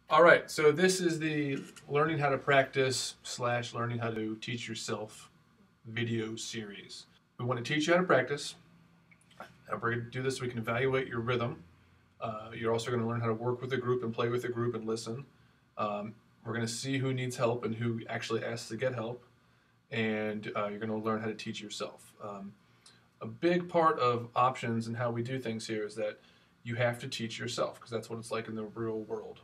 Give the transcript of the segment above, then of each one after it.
All right, so this is the learning how to practice / learning how to teach yourself video series. We want to teach you how to practice. And we're going to do this so we can evaluate your rhythm. You're also going to learn how to work with a group and play with a group and listen. We're going to see who needs help and who actually asks to get help. And you're going to learn how to teach yourself. A big part of options and how we do things here is that you have to teach yourself, because that's what it's like in the real world.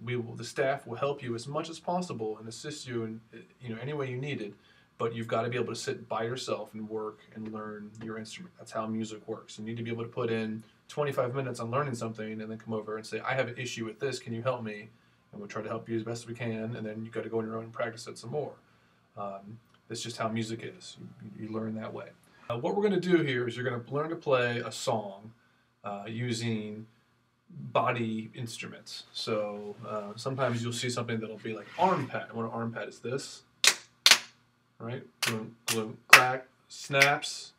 The staff will help you as much as possible and assist you in any way you need it, but you've got to be able to sit by yourself and work and learn your instrument. That's how music works. You need to be able to put in 25 minutes on learning something and then come over and say, I have an issue with this, can you help me? And we'll try to help you as best we can, and then you've got to go on your own and practice it some more. That's just how music is. You learn that way. What we're going to do here is you're going to learn to play a song using body instruments. So sometimes you'll see something that'll be like arm pat. And what an arm pat is this, right? Boom, boom, clack, snaps.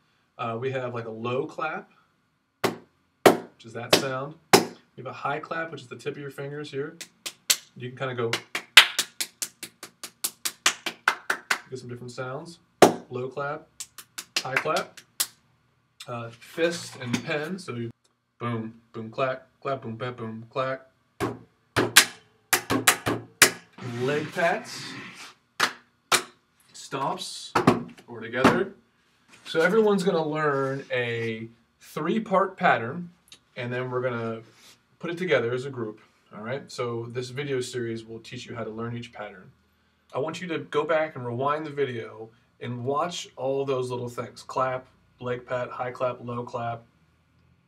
We have like a low clap, which is that sound. We have a high clap, which is the tip of your fingers here. You can kind of go, get some different sounds. Low clap, high clap. Fist and pen, so you boom, boom, clack, clap, boom, bam, boom, clack. Leg pats, stomps, or together. So everyone's going to learn a 3-part pattern, and then we're going to put it together as a group. All right, so this video series will teach you how to learn each pattern. I want you to go back and rewind the video and watch all those little things. Clap, leg pat, high clap, low clap,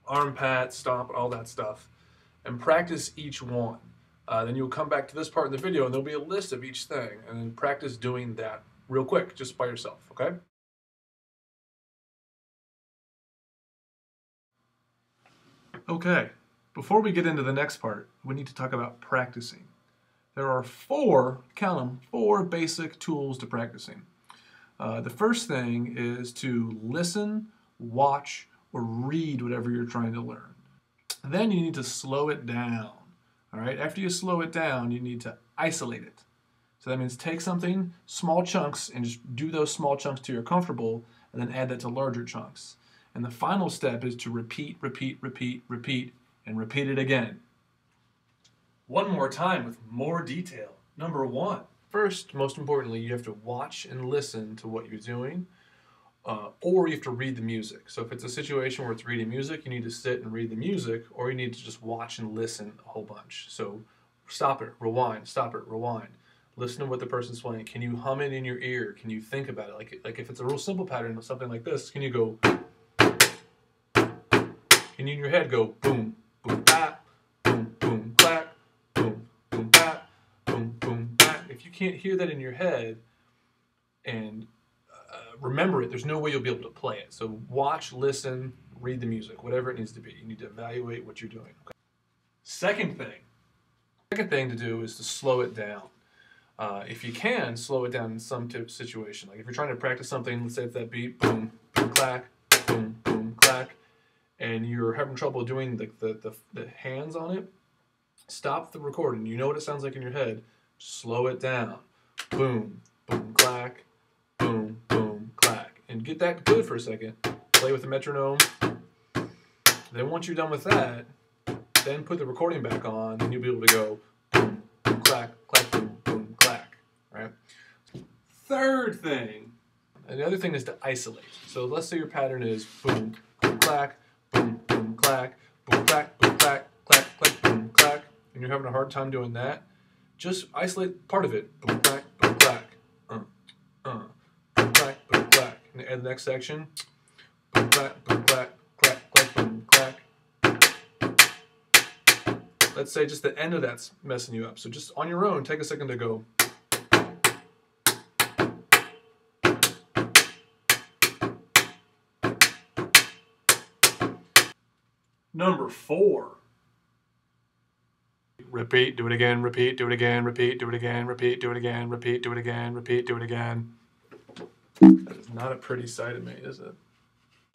arm pat, stomp, all that stuff, and practice each one. Then you'll come back to this part in the video and there'll be a list of each thing, and then practice doing that real quick, just by yourself, okay? Okay, before we get into the next part, we need to talk about practicing. There are 4, count them, 4 basic tools to practicing. The first thing is to listen, watch, or read whatever you're trying to learn. Then you need to slow it down. All right, after you slow it down, you need to isolate it. So that means take something, small chunks, and just do those small chunks till you're comfortable, and then add that to larger chunks. And the final step is to repeat, repeat, repeat, repeat, and repeat it again. One more time with more detail. Number 1. First, most importantly, you have to watch and listen to what you're doing, or you have to read the music. So if it's a situation where it's reading music, you need to sit and read the music, or you need to just watch and listen a whole bunch. So stop it, rewind, stop it, rewind. Listen to what the person's playing. Can you hum it in your ear? Can you think about it? Like if it's a real simple pattern of something like this, can you go, can you in your head go boom, boom, bap, boom, boom, clap, boom, boom, bap, boom, boom, bap. If you can't hear that in your head and remember it, there's no way you'll be able to play it. So watch, listen, read the music, whatever it needs to be. You need to evaluate what you're doing. Okay? Second thing to do is to slow it down. If you can, slow it down in some situation. Like if you're trying to practice something, let's say it's that beat, boom, boom, clack, boom, boom, clack, and you're having trouble doing the hands on it, stop the recording. You know what it sounds like in your head. Slow it down. Boom, boom, clack, boom, boom, clack. And get that good for a second. Play with the metronome. Then once you're done with that, then put the recording back on, and you'll be able to go boom, boom, clack, clack, boom, boom, clack. Right? Third thing, and the other thing is to isolate. So let's say your pattern is boom, boom, clack, boom, boom, clack, boom, clack, clack, clack, boom, clack, and you're having a hard time doing that. Just isolate part of it. Boom, clack, boom, clack, boom, clack, boom, clack. And add the next section. Boom, clack, clack, clack, boom, clack. Let's say just the end of that's messing you up. So just on your own, take a second to go. Number 4. Repeat, do it again, repeat, do it again, repeat, do it again, repeat, do it again, repeat, do it again, repeat, do it again. That is not a pretty sight of me, is it?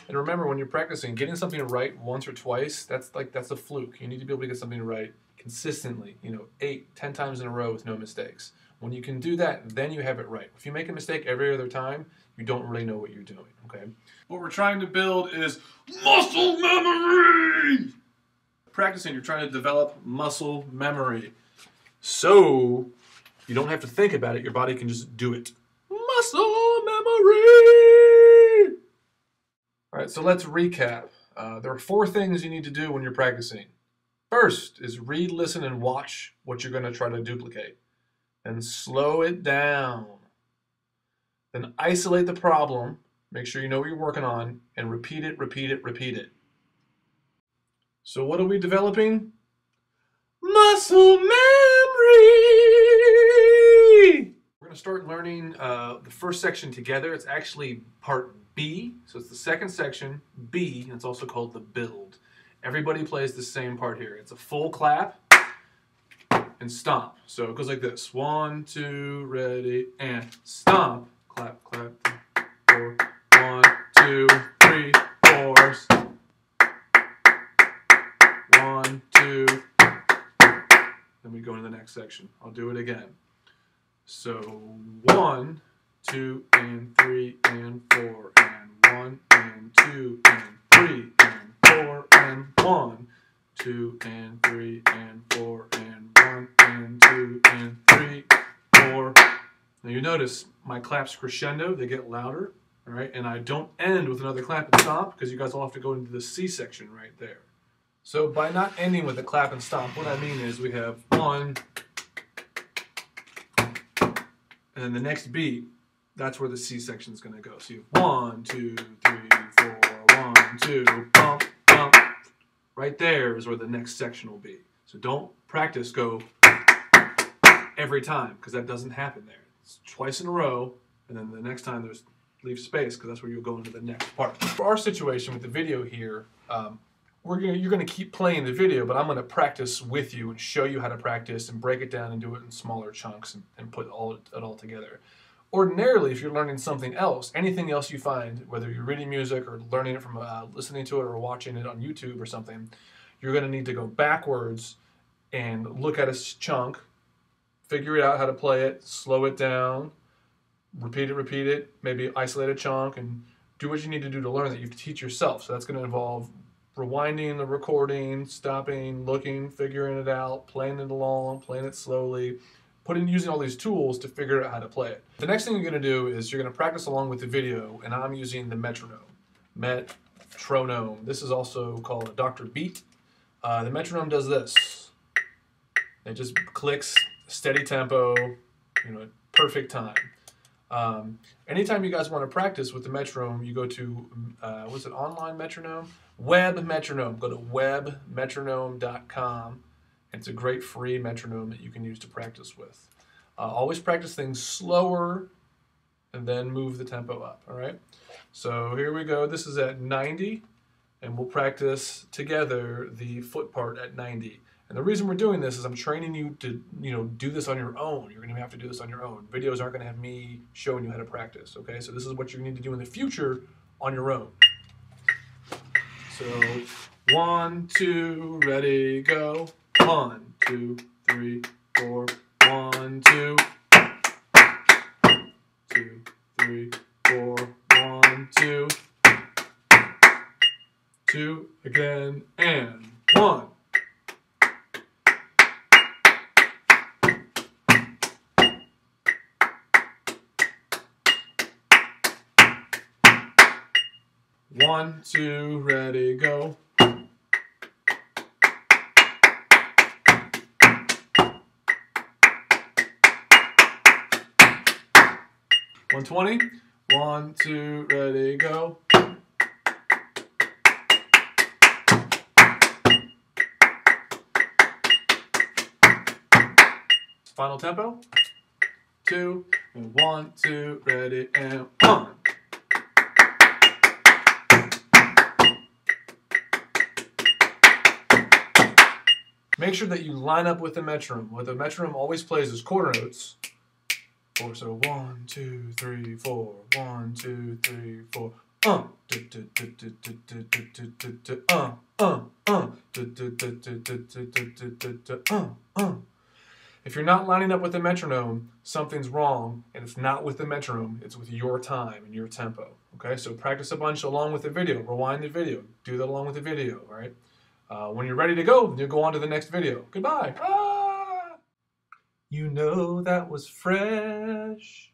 And remember, when you're practicing, getting something right once or twice, that's a fluke. You need to be able to get something right consistently, 8, 10 times in a row with no mistakes. When you can do that, then you have it right. If you make a mistake every other time, you don't really know what you're doing, okay? What we're trying to build is muscle memory! Practicing, you're trying to develop muscle memory. So you don't have to think about it, your body can just do it. Muscle memory! All right, so let's recap. There are 4 things you need to do when you're practicing. First is read, listen, and watch what you're going to try to duplicate. And slow it down. Then isolate the problem, make sure you know what you're working on, and repeat it, repeat it, repeat it. So what are we developing? Muscle memory! We're going to start learning the first section together. It's actually part B, so it's the second section, B, and it's also called the build. Everybody plays the same part here. It's a full clap and stomp. So it goes like this. 1, 2, ready, and stomp. Clap, clap, 4. 1, 2, 3, 4. 1, 2. Then we go into the next section. I'll do it again. So 1, 2, and 3, and 4, and 1, and 2, and 3, and 4, and 1, 2, and 3, and 4, and 1, and 2, and 3, 4. Now you notice my claps crescendo, they get louder, all right? And I don't end with another clap and stomp because you guys all have to go into the C section right there. So by not ending with a clap and stomp, what I mean is we have 1, and then the next beat, that's where the C section is going to go. So you have 1, 2, 3, 4, 1, 2, bump, bump. Right there is where the next section will be. So don't practice go every time because that doesn't happen there. It's twice in a row, and then the next time there's leave space because that's where you'll go into the next part. For our situation with the video here, you're going to keep playing the video, but I'm going to practice with you and show you how to practice and break it down and do it in smaller chunks and put it all together. Ordinarily, if you're learning something else, anything else you find, whether you're reading music or learning it from listening to it or watching it on YouTube or something, you're going to need to go backwards and look at a chunk, figure it out how to play it, slow it down, repeat it, maybe isolate a chunk, and do what you need to do to learn that you teach yourself. So that's going to involve rewinding the recording, stopping, looking, figuring it out, playing it along, playing it slowly, using all these tools to figure out how to play it. The next thing you're going to do is you're going to practice along with the video, and I'm using the metronome. Metronome. This is also called a Dr. Beat. The metronome does this. It just clicks, steady tempo, perfect time. Anytime you guys want to practice with the metronome, you go to, what's it, online metronome? Web metronome. Go to webmetronome.com. It's a great free metronome that you can use to practice with. Always practice things slower and then move the tempo up, all right? So here we go. This is at 90, and we'll practice together the foot part at 90. And the reason we're doing this is I'm training you to, do this on your own. You're going to have to do this on your own. Videos aren't going to have me showing you how to practice, okay? So this is what you need to do in the future on your own. So 1, 2, ready, go. 1, 2, 3, 4. 1, 2. 2, 3, 4. 1, 2. 2 again, and 1. One, 2, ready, go. One 20. 1, 2, ready, go. Final tempo. 2, and 1, 2, ready, and 1. Make sure that you line up with the metronome. What the metronome always plays is quarter notes. So 1, 2, 3, 4. 1, 2, 3, 4. If you're not lining up with the metronome, something's wrong, and it's not with the metronome, it's with your time and your tempo. Okay, so practice a bunch along with the video. Rewind the video. Do that along with the video, all right? When you're ready to go, you'll go on to the next video. Goodbye. You know that was fresh.